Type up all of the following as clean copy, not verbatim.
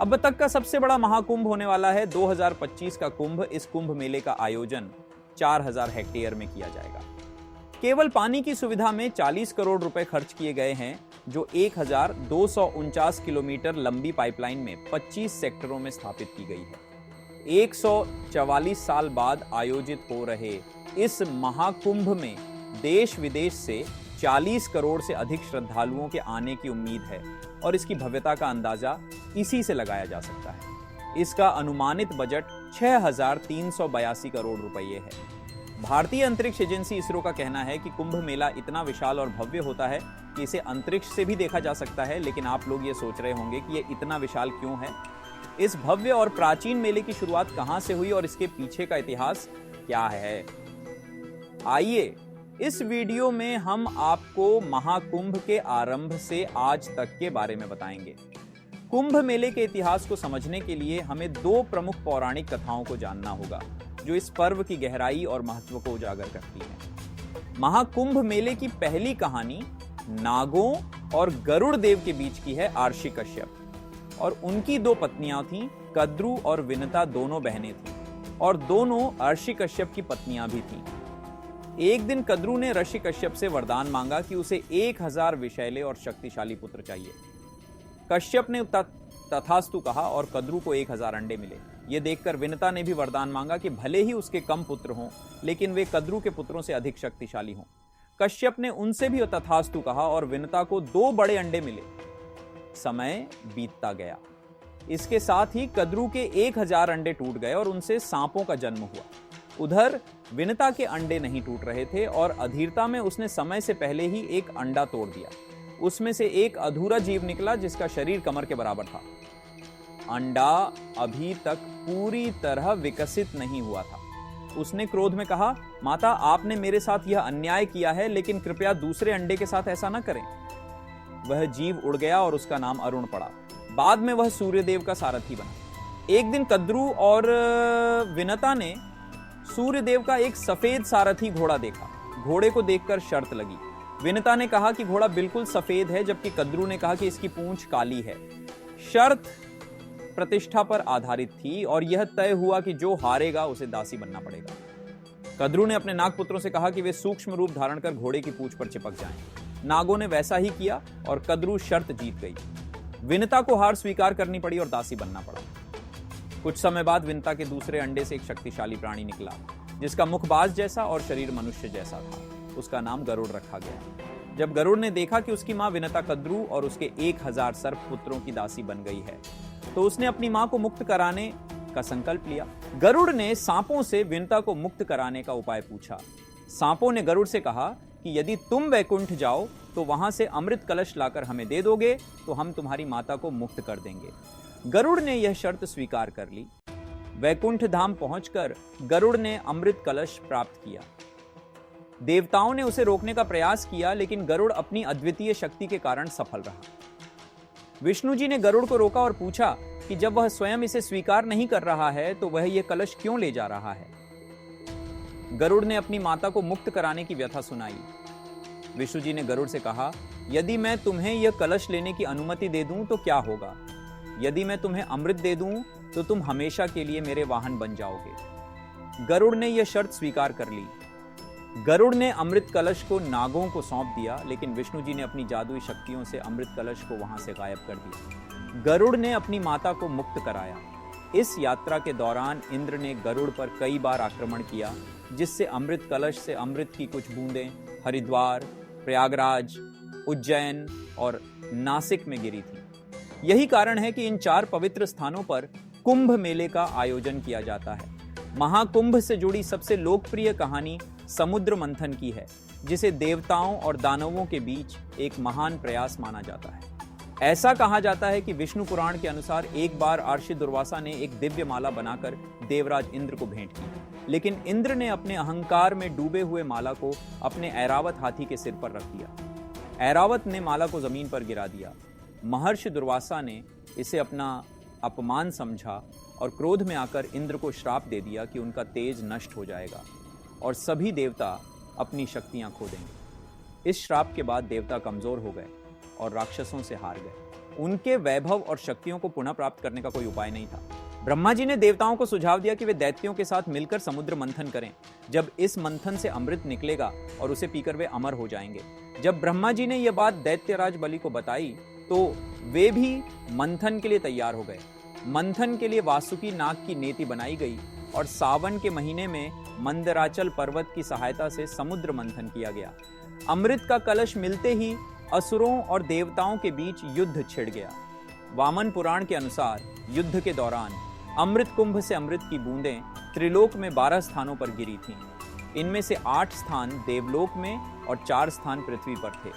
अब तक का सबसे बड़ा महाकुंभ होने वाला है 2025 का कुंभ। इस कुंभ मेले का आयोजन 4000 हेक्टेयर में किया जाएगा। केवल पानी की सुविधा में 40 करोड़ रुपए खर्च किए गए हैं, जो 1249 किलोमीटर लंबी पाइपलाइन में 25 सेक्टरों में स्थापित की गई है। 144 साल बाद आयोजित हो रहे इस महाकुंभ में देश विदेश से 40 करोड़ से अधिक श्रद्धालुओं के आने की उम्मीद है और इसकी भव्यता का अंदाजा इसी से लगाया जा सकता है। इसका अनुमानित बजट 6382 करोड़ रुपये है। भारतीय अंतरिक्ष एजेंसी इसरो का कहना है कि कुंभ मेला इतना विशाल और भव्य होता है कि इसे अंतरिक्ष से भी देखा जा सकता है। लेकिन आप लोग ये सोच रहे होंगे कि ये इतना विशाल क्यों है। इस भव्य और प्राचीन मेले की शुरुआत कहां से हुई और इसके पीछे का इतिहास क्या है, आइए इस वीडियो में हम आपको महाकुंभ के आरंभ से आज तक के बारे में बताएंगे। कुंभ मेले के इतिहास को समझने के लिए हमें दो प्रमुख पौराणिक कथाओं को जानना होगा, जो इस पर्व की गहराई और महत्व को उजागर करती है। महाकुंभ मेले की पहली कहानी नागों और गरुड़ देव के बीच की है। आर्षि कश्यप और उनकी दो पत्नियां थीं, कद्रु और विनता, दोनों बहनें थीं और दोनों आर्षि कश्यप की पत्नियां भी थीं। एक दिन कद्रु ने ऋषि कश्यप से वरदान मांगा कि उसे 1000 विषैले और शक्तिशाली पुत्र चाहिए। कश्यप ने तथास्तु कहा और कद्रु को 1000 अंडे मिले। यह देखकर विनता ने भी वरदान मांगा कि भले ही उसके कम पुत्र हों, लेकिन वे कद्रु के पुत्रों से अधिक शक्तिशाली हों। कश्यप ने उनसे भी तथास्तु कहा और विनता को 2 बड़े अंडे मिले। समय बीतता गया। इसके साथ ही कद्रु के 1000 अंडे टूट गए और उनसे सांपों का जन्म हुआ। उधर विनता के अंडे नहीं टूट रहे थे और अधीरता में उसने समय से पहले ही एक अंडा तोड़ दिया। उसमें से एक अधूरा जीव निकला जिसका शरीर कमर के बराबर था। अंडा अभी तक पूरी तरह विकसित नहीं हुआ था। उसने क्रोध में कहा, माता, आपने मेरे साथ यह अन्याय किया है, लेकिन कृपया दूसरे अंडे के साथ ऐसा न करें। वह जीव उड़ गया और उसका नाम अरुण पड़ा। बाद में वह सूर्यदेव का सारथी बना। एक दिन कद्रु और विनता ने सूर्यदेव का एक सफेद सारथी घोड़ा देखा। घोड़े को देखकर शर्त लगी। विनता ने कहा कि घोड़ा बिल्कुल सफेद है, जबकि कद्रु ने कहा कि इसकी पूंछ काली है। शर्त प्रतिष्ठा पर आधारित थी और यह तय हुआ कि जो हारेगा उसे दासी बनना पड़ेगा। कद्रु ने अपने नागपुत्रों से कहा कि वे सूक्ष्म रूप धारण कर घोड़े की पूंछ पर चिपक जाएं। नागों ने वैसा ही किया और कद्रु शर्त जीत गई। विनता को हार स्वीकार करनी पड़ी और दासी बनना पड़ा। कुछ समय बाद विनता के दूसरे अंडे से एक शक्तिशाली प्राणी निकला, जिसका मुख बाज जैसा और शरीर मनुष्य जैसा था। उसका नाम गरुड़ रखा गया। जब गरुड़ ने देखा कि उसकी मां विनता कद्रु और उसके 1000 सर्प पुत्रों की दासी बन गई है, तो उसने अपनी मां को मुक्त कराने का संकल्प लिया। गरुड़ ने सांपों से विनता को मुक्त कराने का उपाय पूछा। सांपों ने गरुड़ से कहा कि यदि तुम वैकुंठ जाओ तो वहां से अमृत कलश लाकर हमें दे दोगे तो हम तुम्हारी माता को मुक्त कर देंगे। गरुड़ ने यह शर्त स्वीकार कर ली। वैकुंठ धाम पहुंचकर गरुड़ ने अमृत कलश प्राप्त किया। देवताओं ने उसे रोकने का प्रयास किया, लेकिन गरुड़ अपनी अद्वितीय शक्ति के कारण सफल रहा। विष्णु जी ने गरुड़ को रोका और पूछा कि जब वह स्वयं इसे स्वीकार नहीं कर रहा है तो वह यह कलश क्यों ले जा रहा है। गरुड़ ने अपनी माता को मुक्त कराने की व्यथा सुनाई। विष्णु जी ने गरुड़ से कहा, यदि मैं तुम्हें यह कलश लेने की अनुमति दे दूं तो क्या होगा? यदि मैं तुम्हें अमृत दे दूं तो तुम हमेशा के लिए मेरे वाहन बन जाओगे। गरुड़ ने यह शर्त स्वीकार कर ली। गरुड़ ने अमृत कलश को नागों को सौंप दिया, लेकिन विष्णु जी ने अपनी जादुई शक्तियों से अमृत कलश को वहां से गायब कर दिया। गरुड़ ने अपनी माता को मुक्त कराया। इस यात्रा के दौरान इंद्र ने गरुड़ पर कई बार आक्रमण किया, जिससे अमृत कलश से अमृत की कुछ बूंदें हरिद्वार, प्रयागराज, उज्जैन और नासिक में गिरी थी। यही कारण है कि इन 4 पवित्र स्थानों पर कुंभ मेले का आयोजन किया जाता है। महाकुंभ से जुड़ी सबसे लोकप्रिय कहानी समुद्र मंथन की है, जिसे देवताओं और दानवों के बीच एक महान प्रयास माना जाता है। ऐसा कहा जाता है कि विष्णु पुराण के अनुसार एक बार आर्षि दुर्वासा ने एक दिव्य माला बनाकर देवराज इंद्र को भेंट की, लेकिन इंद्र ने अपने अहंकार में डूबे हुए माला को अपने ऐरावत हाथी के सिर पर रख दिया। ऐरावत ने माला को जमीन पर गिरा दिया। महर्षि दुर्वासा ने इसे अपना अपमान समझा और क्रोध में आकर इंद्र को श्राप दे दिया कि उनका तेज नष्ट हो जाएगा और सभी देवता अपनी शक्तियां खो देंगे। इस श्राप के बाद देवता कमजोर हो गए और राक्षसों से हार गए। उनके वैभव और शक्तियों को पुनः प्राप्त करने का कोई उपाय नहीं था। ब्रह्मा जी ने देवताओं को सुझाव दिया कि वे दैत्यों के साथ मिलकर समुद्र मंथन करें। जब इस मंथन से अमृत निकलेगा और उसे पीकर वे अमर हो जाएंगे। जब ब्रह्मा जी ने यह बात दैत्यराज बलि को बताई तो वे भी मंथन के लिए तैयार हो गए। मंथन के लिए वासुकी नाग की नेति बनाई गई और सावन के महीने में मंदराचल पर्वत की सहायता से समुद्र मंथन किया गया। अमृत का कलश मिलते ही असुरों और देवताओं के बीच युद्ध छिड़ गया। वामन पुराण के अनुसार युद्ध के दौरान अमृत कुंभ से अमृत की बूंदें त्रिलोक में 12 स्थानों पर गिरी थीं। इनमें से 8 स्थान देवलोक में और 4 स्थान पृथ्वी पर थे।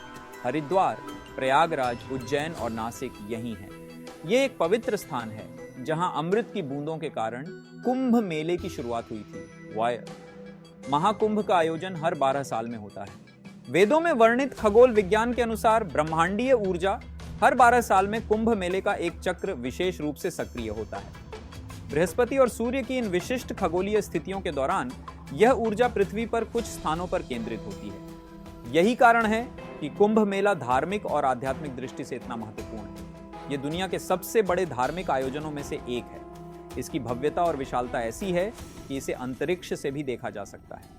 हरिद्वार, प्रयागराज, उज्जैन और नासिक यही हैं। ये एक पवित्र स्थान है जहां अमृत की बूंदों के कारण कुंभ मेले की शुरुआत हुई थी। वायर महाकुंभ का आयोजन हर 12 साल में होता है। वेदों में वर्णित खगोल विज्ञान के अनुसार ब्रह्मांडीय ऊर्जा हर 12 साल में कुंभ मेले का एक चक्र विशेष रूप से सक्रिय होता है। बृहस्पति और सूर्य की इन विशिष्ट खगोलीय स्थितियों के दौरान यह ऊर्जा पृथ्वी पर कुछ स्थानों पर केंद्रित होती है। यही कारण है कि कुंभ मेला धार्मिक और आध्यात्मिक दृष्टि से इतना महत्वपूर्ण है। यह दुनिया के सबसे बड़े धार्मिक आयोजनों में से एक है। इसकी भव्यता और विशालता ऐसी है कि इसे अंतरिक्ष से भी देखा जा सकता है।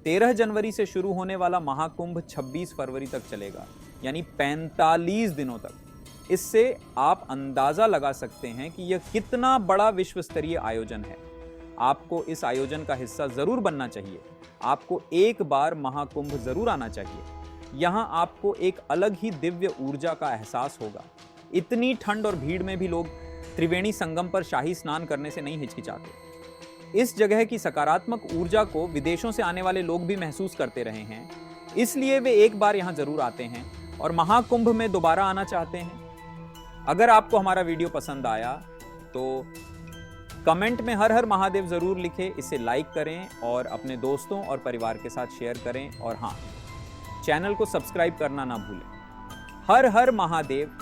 13 जनवरी से शुरू होने वाला महाकुंभ 26 फरवरी तक चलेगा, यानी 45 दिनों तक। इससे आप अंदाजा लगा सकते हैं कि यह कितना बड़ा विश्व स्तरीय आयोजन है। आपको इस आयोजन का हिस्सा जरूर बनना चाहिए। आपको एक बार महाकुंभ जरूर आना चाहिए। यहां आपको एक अलग ही दिव्य ऊर्जा का एहसास होगा। इतनी ठंड और भीड़ में भी लोग त्रिवेणी संगम पर शाही स्नान करने से नहीं हिचकिचाते। इस जगह की सकारात्मक ऊर्जा को विदेशों से आने वाले लोग भी महसूस करते रहे हैं, इसलिए वे एक बार यहां जरूर आते हैं और महाकुंभ में दोबारा आना चाहते हैं। अगर आपको हमारा वीडियो पसंद आया तो कमेंट में हर हर महादेव जरूर लिखें, इसे लाइक करें और अपने दोस्तों और परिवार के साथ शेयर करें। और हाँ, चैनल को सब्सक्राइब करना ना भूलें। हर हर महादेव।